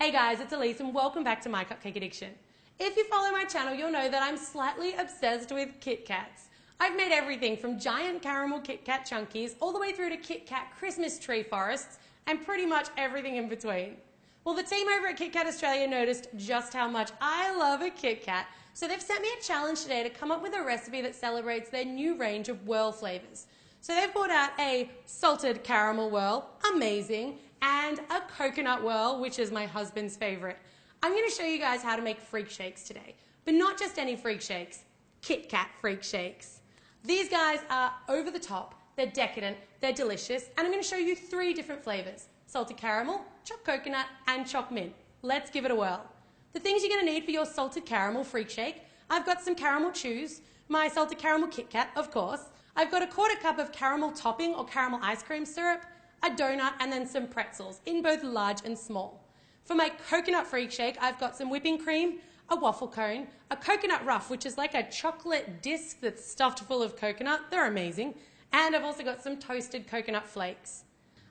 Hey guys, it's Elise and welcome back to My Cupcake Addiction. If you follow my channel, you'll know that I'm slightly obsessed with Kit Kats. I've made everything from giant caramel Kit Kat chunkies all the way through to Kit Kat Christmas tree forests and pretty much everything in between. Well, the team over at Kit Kat Australia noticed just how much I love a Kit Kat, so they've sent me a challenge today to come up with a recipe that celebrates their new range of Whirl flavors. So they've brought out a salted caramel Whirl, amazing, and a coconut Whirl, which is my husband's favorite. I'm going to show you guys how to make freak shakes today, but not just any freak shakes, Kit Kat freak shakes. These guys are over the top, they're decadent, they're delicious, and I'm going to show you 3 different flavors: salted caramel, choc coconut, and choc mint. Let's give it a whirl. The things you're going to need for your salted caramel freak shake: I've got some caramel chews, my salted caramel Kit Kat, of course. I've got a 1/4 cup of caramel topping or caramel ice cream syrup, a donut, and then some pretzels in both large and small. For my coconut freak shake, I've got some whipping cream, a waffle cone, a coconut ruff, which is like a chocolate disc that's stuffed full of coconut. They're amazing. And I've also got some toasted coconut flakes.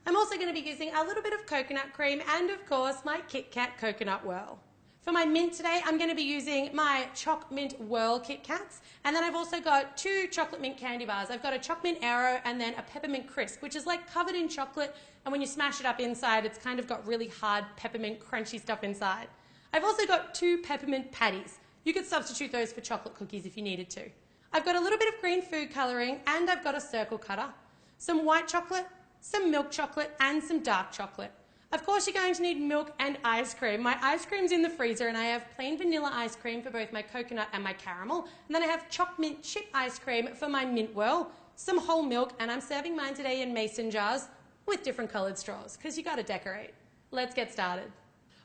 I'm also going to be using a little bit of coconut cream and, of course, my Kit Kat coconut Whirl. For my mint today, I'm going to be using my choc mint Whirl Kit Kats, and then I've also got 2 chocolate mint candy bars. I've got a choc mint Aero and then a peppermint crisp, which is like covered in chocolate, and when you smash it up inside, it's kind of got really hard peppermint crunchy stuff inside. I've also got 2 peppermint patties. You could substitute those for chocolate cookies if you needed to. I've got a little bit of green food colouring, and I've got a circle cutter, some white chocolate, some milk chocolate, and some dark chocolate. Of course, you're going to need milk and ice cream. My ice cream's in the freezer, and I have plain vanilla ice cream for both my coconut and my caramel. And then I have choc mint chip ice cream for my mint Whirl, some whole milk, and I'm serving mine today in mason jars with different coloured straws, because you got to decorate. Let's get started.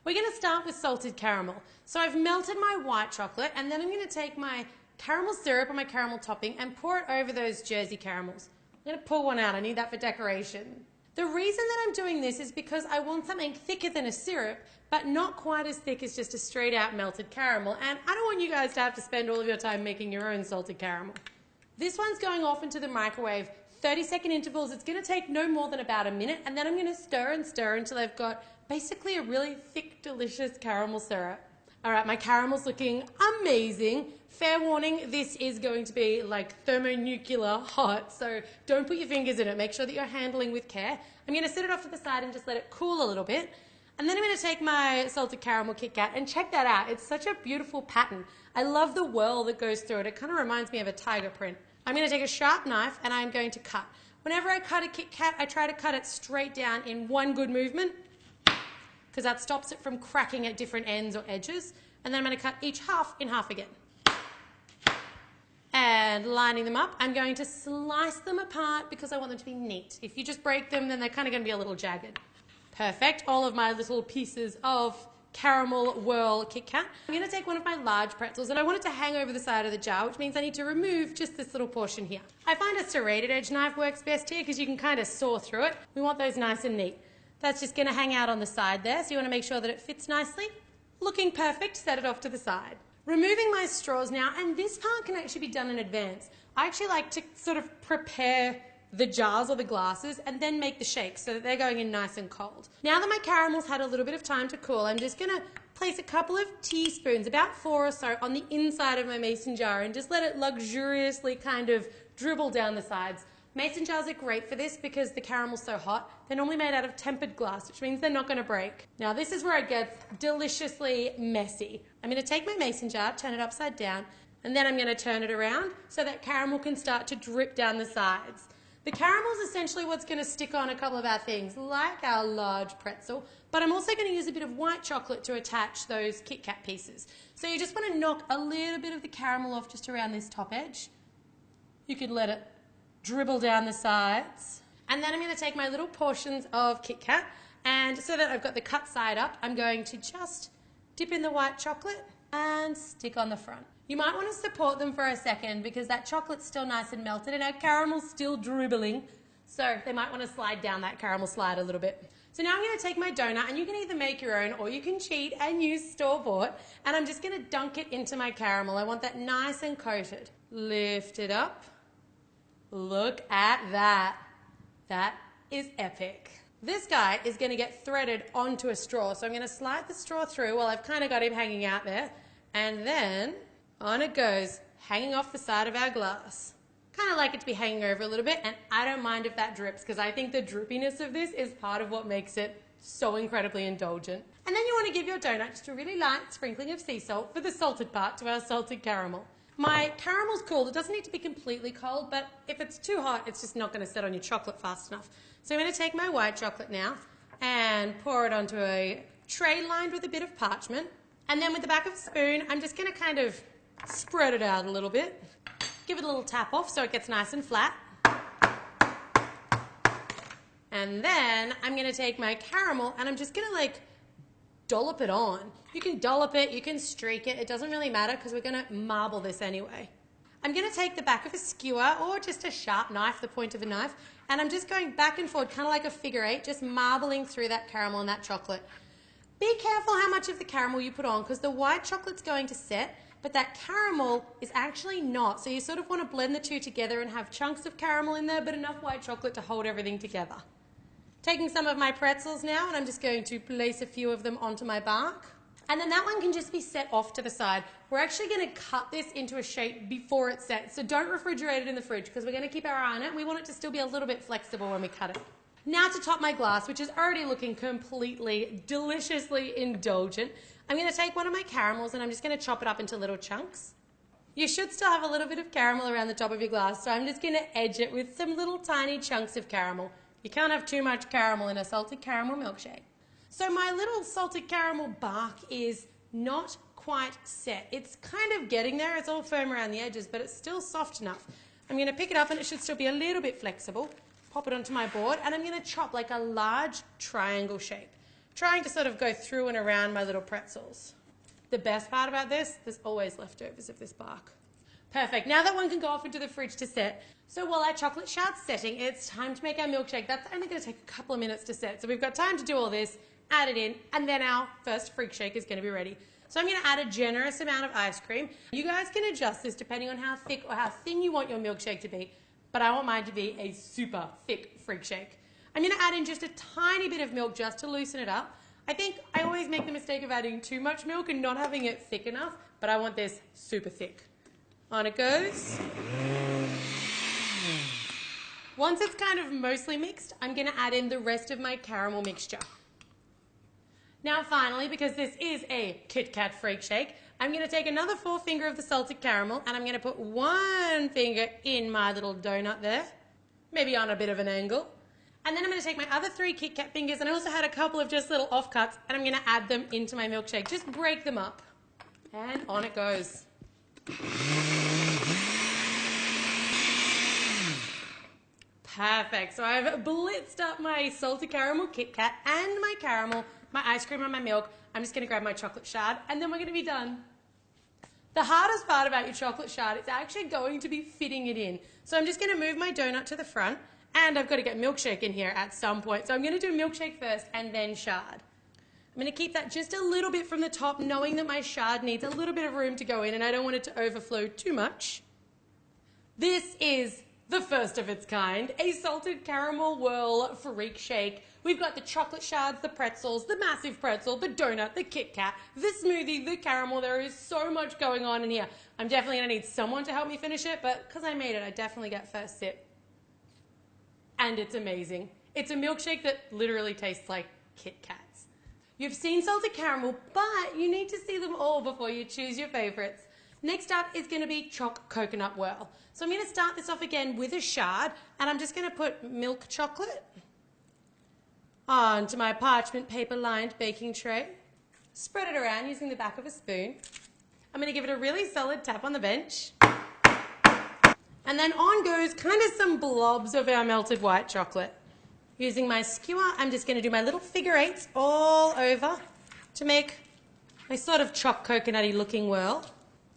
We're going to start with salted caramel. So I've melted my white chocolate, and then I'm going to take my caramel syrup or my caramel topping and pour it over those Jersey caramels. I'm going to pull one out. I need that for decoration. The reason that I'm doing this is because I want something thicker than a syrup, but not quite as thick as just a straight out melted caramel, and I don't want you guys to have to spend all of your time making your own salted caramel. This one's going off into the microwave, 30-second intervals. It's going to take no more than about a minute, and then I'm going to stir and stir until I've got basically a really thick, delicious caramel syrup. All right, my caramel's looking amazing. Fair warning, this is going to be like thermonuclear hot, so don't put your fingers in it. Make sure that you're handling with care. I'm going to set it off to the side and just let it cool a little bit. And then I'm going to take my salted caramel Kit Kat and check that out. It's such a beautiful pattern. I love the whirl that goes through it. It kind of reminds me of a tiger print. I'm going to take a sharp knife and I'm going to cut. Whenever I cut a Kit Kat, I try to cut it straight down in one good movement, because that stops it from cracking at different ends or edges. And then I'm going to cut each half in half again. And lining them up, I'm going to slice them apart because I want them to be neat. If you just break them, then they're kind of going to be a little jagged. Perfect. All of my little pieces of caramel Whirl Kit Kat. I'm going to take one of my large pretzels, and I want it to hang over the side of the jar, which means I need to remove just this little portion here. I find a serrated edge knife works best here because you can kind of saw through it. We want those nice and neat. That's just going to hang out on the side there, so you want to make sure that it fits nicely. Looking perfect, set it off to the side. Removing my straws now, and this part can actually be done in advance. I actually like to sort of prepare the jars or the glasses and then make the shakes so that they're going in nice and cold. Now that my caramel's had a little bit of time to cool, I'm just going to place a couple of teaspoons, about 4 or so, on the inside of my mason jar and just let it luxuriously kind of dribble down the sides. Mason jars are great for this because the caramel's so hot. They're normally made out of tempered glass, which means they're not going to break. Now this is where it gets deliciously messy. I'm going to take my mason jar, turn it upside down, and then I'm going to turn it around so that caramel can start to drip down the sides. The caramel is essentially what's going to stick on a couple of our things, like our large pretzel, but I'm also going to use a bit of white chocolate to attach those Kit Kat pieces. So you just want to knock a little bit of the caramel off just around this top edge. You could let it dribble down the sides. And then I'm going to take my little portions of Kit Kat, and so that I've got the cut side up, I'm going to just dip in the white chocolate and stick on the front. You might want to support them for a second because that chocolate's still nice and melted and our caramel's still dribbling, so they might want to slide down that caramel slide a little bit. So now I'm going to take my donut, and you can either make your own or you can cheat and use store-bought, and I'm just going to dunk it into my caramel. I want that nice and coated. Lift it up. Look at that. That is epic. This guy is going to get threaded onto a straw. So I'm going to slide the straw through while I've kind of got him hanging out there. And then on it goes, hanging off the side of our glass. Kind of like it to be hanging over a little bit, and I don't mind if that drips because I think the drippiness of this is part of what makes it so incredibly indulgent. And then you want to give your donut just a really light sprinkling of sea salt for the salted part to our salted caramel. My caramel's cooled. It doesn't need to be completely cold, but if it's too hot, it's just not going to set on your chocolate fast enough. So I'm going to take my white chocolate now and pour it onto a tray lined with a bit of parchment. And then with the back of a spoon, I'm just going to kind of spread it out a little bit. Give it a little tap off so it gets nice and flat. And then I'm going to take my caramel and I'm just going to like dollop it on. You can dollop it, you can streak it, it doesn't really matter because we're going to marble this anyway. I'm going to take the back of a skewer or just a sharp knife, the point of a knife, and I'm just going back and forward, kind of like a figure eight, just marbling through that caramel and that chocolate. Be careful how much of the caramel you put on because the white chocolate's going to set, but that caramel is actually not. So you sort of want to blend the two together and have chunks of caramel in there, but enough white chocolate to hold everything together. Taking some of my pretzels now, and I'm just going to place a few of them onto my bark. And then that one can just be set off to the side. We're actually going to cut this into a shape before it's set, so don't refrigerate it in the fridge because we're going to keep our eye on it. We want it to still be a little bit flexible when we cut it. Now to top my glass, which is already looking completely, deliciously indulgent, I'm going to take one of my caramels and I'm just going to chop it up into little chunks. You should still have a little bit of caramel around the top of your glass, so I'm just going to edge it with some little tiny chunks of caramel. You can't have too much caramel in a salted caramel milkshake. So my little salted caramel bark is not quite set. It's kind of getting there. It's all firm around the edges, but it's still soft enough. I'm going to pick it up and it should still be a little bit flexible. Pop it onto my board and I'm going to chop like a large triangle shape, trying to sort of go through and around my little pretzels. The best part about this, there's always leftovers of this bark. Perfect. Now that one can go off into the fridge to set. So while our chocolate shard's setting, it's time to make our milkshake. That's only going to take a couple of minutes to set. So we've got time to do all this, add it in, and then our first freak shake is going to be ready. So I'm going to add a generous amount of ice cream. You guys can adjust this depending on how thick or how thin you want your milkshake to be, but I want mine to be a super thick freak shake. I'm going to add in just a tiny bit of milk just to loosen it up. I think I always make the mistake of adding too much milk and not having it thick enough, but I want this super thick. On it goes. Once it's kind of mostly mixed, I'm going to add in the rest of my caramel mixture. Now finally, because this is a Kit Kat freak shake, I'm going to take another forefinger of the salted caramel and I'm going to put one finger in my little donut there, maybe on a bit of an angle. And then I'm going to take my other 3 Kit Kat fingers, and I also had a couple of just little offcuts, and I'm going to add them into my milkshake. Just break them up. And on it goes. Perfect. So I've blitzed up my salted caramel Kit Kat and my caramel, my ice cream and my milk. I'm just going to grab my chocolate shard, and then we're going to be done. The hardest part about your chocolate shard is actually going to be fitting it in. So I'm just going to move my donut to the front, and I've got to get milkshake in here at some point. So I'm going to do milkshake first and then shard. I'm going to keep that just a little bit from the top, knowing that my shard needs a little bit of room to go in and I don't want it to overflow too much. This is the first of its kind, a salted caramel whirl freak shake. We've got the chocolate shards, the pretzels, the massive pretzel, the donut, the Kit Kat, the smoothie, the caramel. There is so much going on in here. I'm definitely going to need someone to help me finish it, but because I made it, I definitely get first sip. And it's amazing. It's a milkshake that literally tastes like Kit Kats. You've seen salted caramel, but you need to see them all before you choose your favorites. Next up is going to be Choc coconut whirl. So I'm going to start this off again with a shard, and I'm just going to put milk chocolate onto my parchment paper lined baking tray. Spread it around using the back of a spoon. I'm going to give it a really solid tap on the bench. And then on goes kind of some blobs of our melted white chocolate. Using my skewer, I'm just going to do my little figure eights all over to make my sort of choc coconutty looking whirl.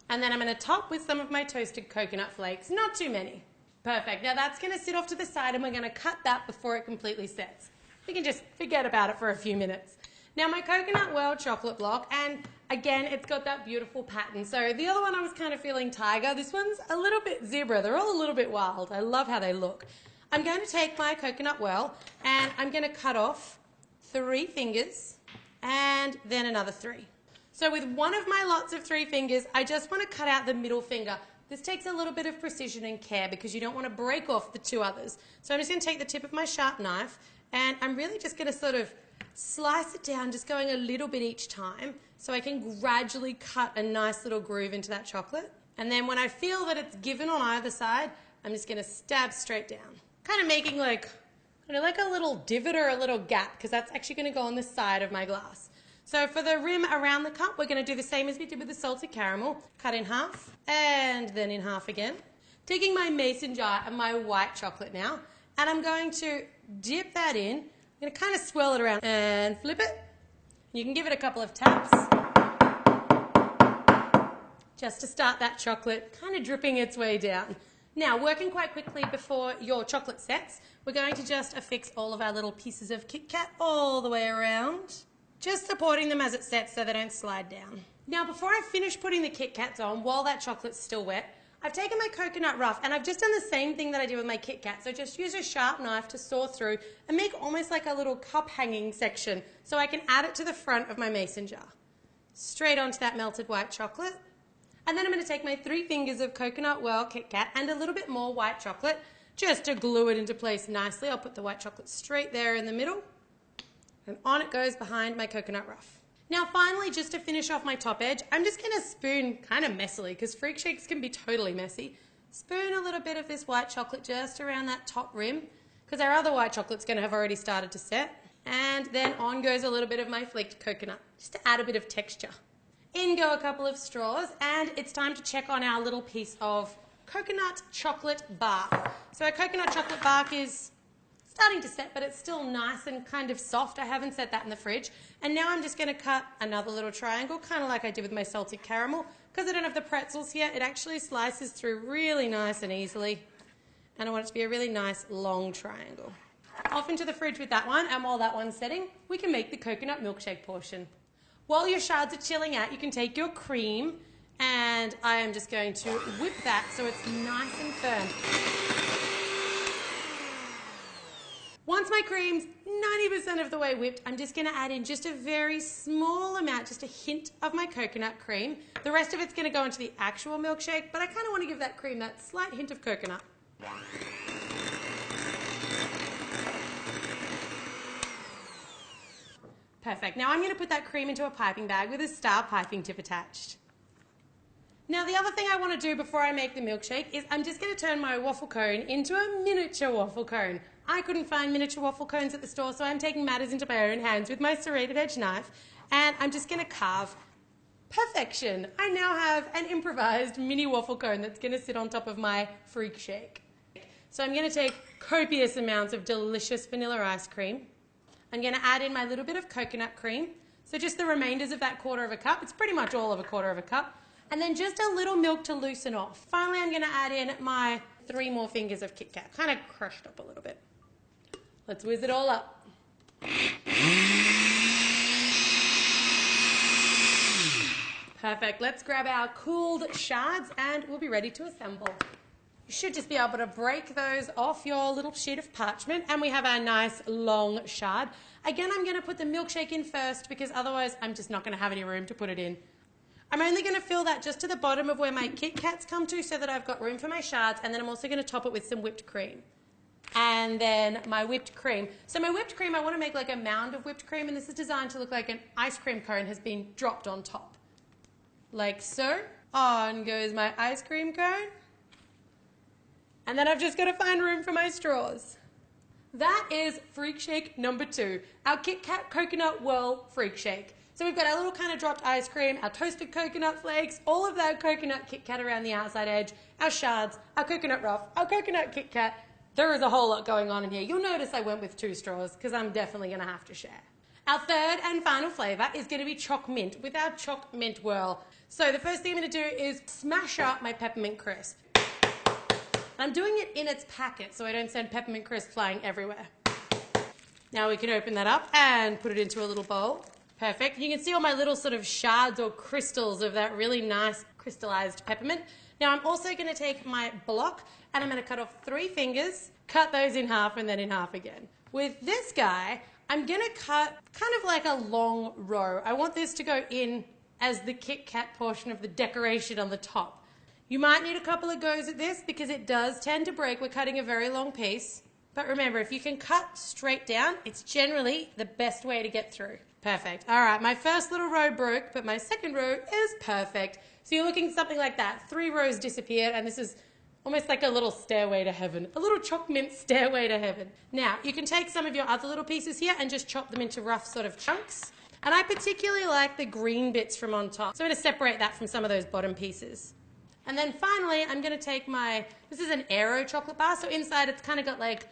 And then I'm going to top with some of my toasted coconut flakes, not too many. Perfect. Now that's going to sit off to the side and we're going to cut that before it completely sets. We can just forget about it for a few minutes. Now my coconut whirl chocolate block, and again, it's got that beautiful pattern. So the other one I was kind of feeling tiger. This one's a little bit zebra. They're all a little bit wild. I love how they look. I'm going to take my coconut whirl and I'm going to cut off 3 fingers and then another 3. So with one of my lots of 3 fingers, I just want to cut out the middle finger. This takes a little bit of precision and care because you don't want to break off the 2 others. So I'm just going to take the tip of my sharp knife and I'm really just going to sort of slice it down, just going a little bit each time so I can gradually cut a nice little groove into that chocolate. And then when I feel that it's given on either side, I'm just going to stab straight down. Kind of making like a little divot or a little gap because that's actually going to go on the side of my glass. So for the rim around the cup, we're going to do the same as we did with the salted caramel. Cut in half and then in half again. Taking my mason jar and my white chocolate now, and I'm going to dip that in. I'm going to kind of swirl it around and flip it. You can give it a couple of taps just to start that chocolate kind of dripping its way down. Now, working quite quickly before your chocolate sets, we're going to just affix all of our little pieces of Kit Kat all the way around, just supporting them as it sets so they don't slide down. Now, before I finish putting the Kit Kats on, while that chocolate's still wet, I've taken my coconut rough and I've just done the same thing that I did with my Kit Kat. So just use a sharp knife to saw through and make almost like a little cup hanging section so I can add it to the front of my mason jar. Straight onto that melted white chocolate. And then I'm going to take my 3 fingers of coconut whirl Kit Kat and a little bit more white chocolate just to glue it into place nicely. I'll put the white chocolate straight there in the middle and on it goes behind my coconut rough. Now finally, just to finish off my top edge, I'm just going to spoon kind of messily because freak shakes can be totally messy. Spoon a little bit of this white chocolate just around that top rim because our other white chocolate's going to have already started to set. And then on goes a little bit of my flaked coconut just to add a bit of texture. In go a couple of straws, and it's time to check on our little piece of coconut chocolate bark. So our coconut chocolate bark is starting to set, but it's still nice and kind of soft. I haven't set that in the fridge. And now I'm just going to cut another little triangle, kind of like I did with my salted caramel. Because I don't have the pretzels here, it actually slices through really nice and easily. And I want it to be a really nice long triangle. Off into the fridge with that one, and while that one's setting, we can make the coconut milkshake portion. While your shards are chilling out, you can take your cream, and I am just going to whip that so it's nice and firm. Once my cream's 90% of the way whipped, I'm just going to add in just a very small amount, just a hint of my coconut cream. The rest of it's going to go into the actual milkshake, but I kind of want to give that cream that slight hint of coconut. Perfect. Now I'm going to put that cream into a piping bag with a star piping tip attached. Now the other thing I want to do before I make the milkshake is I'm just going to turn my waffle cone into a miniature waffle cone. I couldn't find miniature waffle cones at the store, so I'm taking matters into my own hands with my serrated edge knife, and I'm just going to carve perfection. I now have an improvised mini waffle cone that's going to sit on top of my freak shake. So I'm going to take copious amounts of delicious vanilla ice cream. I'm going to add in my little bit of coconut cream. So just the remainders of that 1/4 cup. It's pretty much all of a 1/4 cup. And then just a little milk to loosen off. Finally, I'm going to add in my 3 more fingers of Kit Kat, kind of crushed up a little bit. Let's whiz it all up. Perfect. Let's grab our cooled shards and we'll be ready to assemble. You should just be able to break those off your little sheet of parchment, and we have our nice long shard. Again, I'm going to put the milkshake in first because otherwise I'm just not going to have any room to put it in. I'm only going to fill that just to the bottom of where my Kit Kats come to so that I've got room for my shards, and then I'm also going to top it with some whipped cream. And then my whipped cream. So my whipped cream, I want to make like a mound of whipped cream, and this is designed to look like an ice cream cone has been dropped on top. Like so. On goes my ice cream cone. And then I've just got to find room for my straws. That is freak shake number 2, our Kit Kat coconut whirl freak shake. So we've got our little kind of dropped ice cream, our toasted coconut flakes, all of that coconut Kit Kat around the outside edge, our shards, our coconut rough, our coconut Kit Kat. There is a whole lot going on in here. You'll notice I went with 2 straws because I'm definitely going to have to share. Our third and final flavour is going to be Choc mint with our Choc mint whirl. So the first thing I'm going to do is smash up my peppermint crisp. I'm doing it in its packet so I don't send peppermint crisp flying everywhere. Now we can open that up and put it into a little bowl. Perfect. You can see all my little sort of shards or crystals of that really nice crystallized peppermint. Now I'm also going to take my block and I'm going to cut off 3 fingers, cut those in half and then in half again. With this guy, I'm going to cut kind of like a long row. I want this to go in as the Kit Kat portion of the decoration on the top. You might need a couple of goes at this because it does tend to break. We're cutting a very long piece. But remember, if you can cut straight down, it's generally the best way to get through. Perfect. All right, my first little row broke, but my second row is perfect. So you're looking something like that. 3 rows disappeared, and this is almost like a little stairway to heaven. A little choc mint stairway to heaven. Now, you can take some of your other little pieces here and just chop them into rough sort of chunks. And I particularly like the green bits from on top. So I'm going to separate that from some of those bottom pieces. And then finally, I'm going to take this is an Aero chocolate bar. So inside it's kind of got like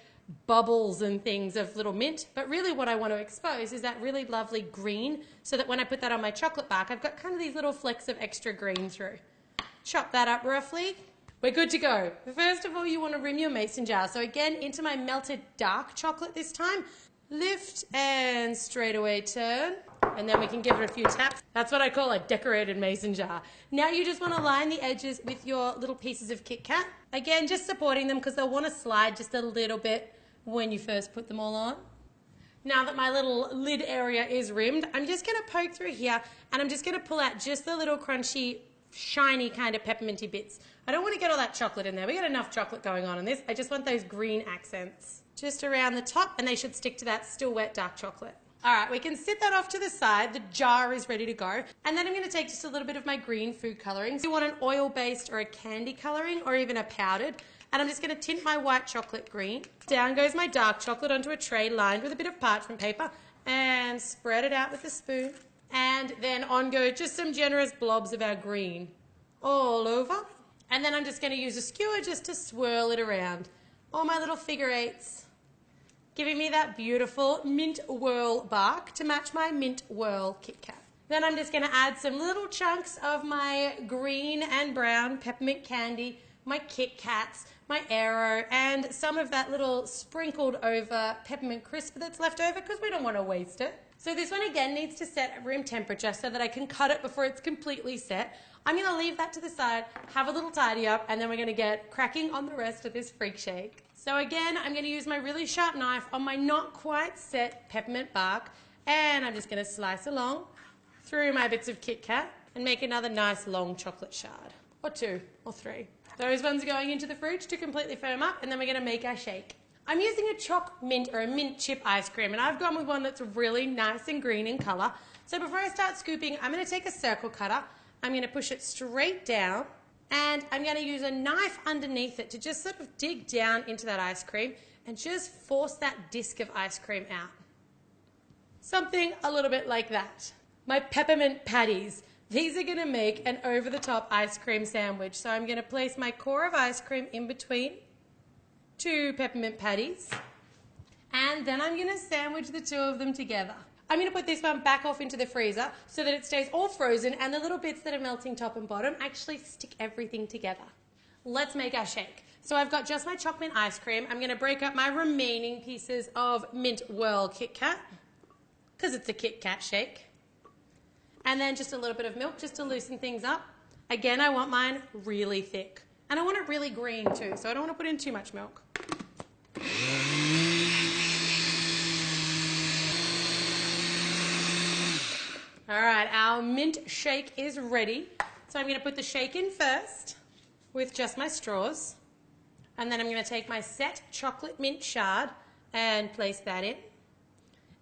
bubbles and things of little mint. But really what I want to expose is that really lovely green so that when I put that on my chocolate bark, I've got kind of these little flecks of extra green through. Chop that up roughly. We're good to go. First of all, you want to rim your mason jar. So again, into my melted dark chocolate this time. Lift and straight away turn. And then we can give it a few taps. That's what I call a decorated mason jar. Now you just want to line the edges with your little pieces of Kit Kat. Again, just supporting them because they'll want to slide just a little bit when you first put them all on. Now that my little lid area is rimmed, I'm just going to poke through here and I'm just going to pull out just the little crunchy, shiny kind of pepperminty bits. I don't want to get all that chocolate in there. We got enough chocolate going on in this. I just want those green accents just around the top and they should stick to that still wet dark chocolate. All right, we can sit that off to the side. The jar is ready to go. And then I'm going to take just a little bit of my green food coloring. So you want an oil-based or a candy coloring or even a powdered. And I'm just going to tint my white chocolate green. Down goes my dark chocolate onto a tray lined with a bit of parchment paper and spread it out with a spoon. And then on go just some generous blobs of our green all over. And then I'm just going to use a skewer just to swirl it around. All my little figure eights, giving me that beautiful mint whirl bark to match my mint whirl Kit Kat. Then I'm just going to add some little chunks of my green and brown peppermint candy, my Kit Kats, my Aero, and some of that little sprinkled over peppermint crisp that's left over because we don't want to waste it. So this one again needs to set at room temperature so that I can cut it before it's completely set. I'm going to leave that to the side, have a little tidy up, and then we're going to get cracking on the rest of this freak shake. So again, I'm going to use my really sharp knife on my not quite set peppermint bark, and I'm just going to slice along through my bits of Kit Kat and make another nice long chocolate shard, or 2 or 3. Those ones are going into the fridge to completely firm up, and then we're going to make our shake. I'm using a Choc mint or a mint chip ice cream, and I've gone with one that's really nice and green in colour. So before I start scooping, I'm going to take a circle cutter. I'm going to push it straight down, and I'm going to use a knife underneath it to just sort of dig down into that ice cream and just force that disc of ice cream out. Something a little bit like that. My peppermint patties. These are going to make an over-the-top ice cream sandwich. So I'm going to place my core of ice cream in between 2 peppermint patties, and then I'm going to sandwich the 2 of them together. I'm going to put this one back off into the freezer so that it stays all frozen and the little bits that are melting top and bottom actually stick everything together. Let's make our shake. So I've got just my Choc mint ice cream. I'm going to break up my remaining pieces of mint whirl Kit Kat because it's a Kit Kat shake. And then just a little bit of milk just to loosen things up. Again, I want mine really thick. And I want it really green too, so I don't want to put in too much milk. All right, our mint shake is ready. So I'm going to put the shake in first with just my straws. And then I'm going to take my set chocolate mint shard and place that in.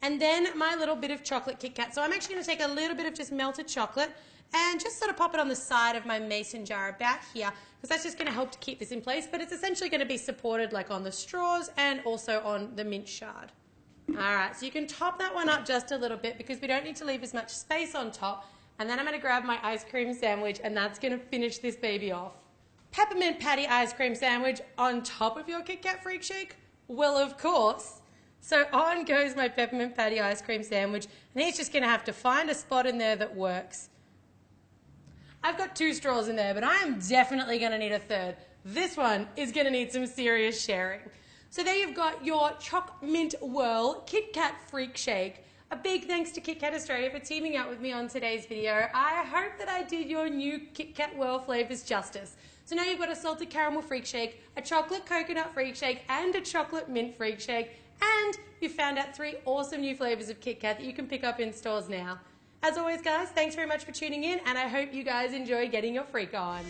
And then my little bit of chocolate Kit Kat. So I'm actually going to take a little bit of just melted chocolate and just sort of pop it on the side of my mason jar about here because that's just going to help to keep this in place, but it's essentially going to be supported like on the straws and also on the mint shard. Alright, so you can top that one up just a little bit because we don't need to leave as much space on top, and then I'm going to grab my ice cream sandwich and that's going to finish this baby off. Peppermint patty ice cream sandwich on top of your Kit Kat freak shake? Well, of course. So on goes my peppermint patty ice cream sandwich, and he's just going to have to find a spot in there that works. I've got 2 straws in there, but I am definitely going to need a 3rd. This one is going to need some serious sharing. So there you've got your Choc mint whirl Kit Kat freak shake. A big thanks to Kit Kat Australia for teaming up with me on today's video. I hope that I did your new Kit Kat Whirl flavours justice. So now you've got a salted caramel freak shake, a chocolate coconut freak shake, and a chocolate mint freak shake. And you found out 3 awesome new flavours of Kit Kat that you can pick up in stores now. As always, guys, thanks very much for tuning in, and I hope you guys enjoy getting your freak on.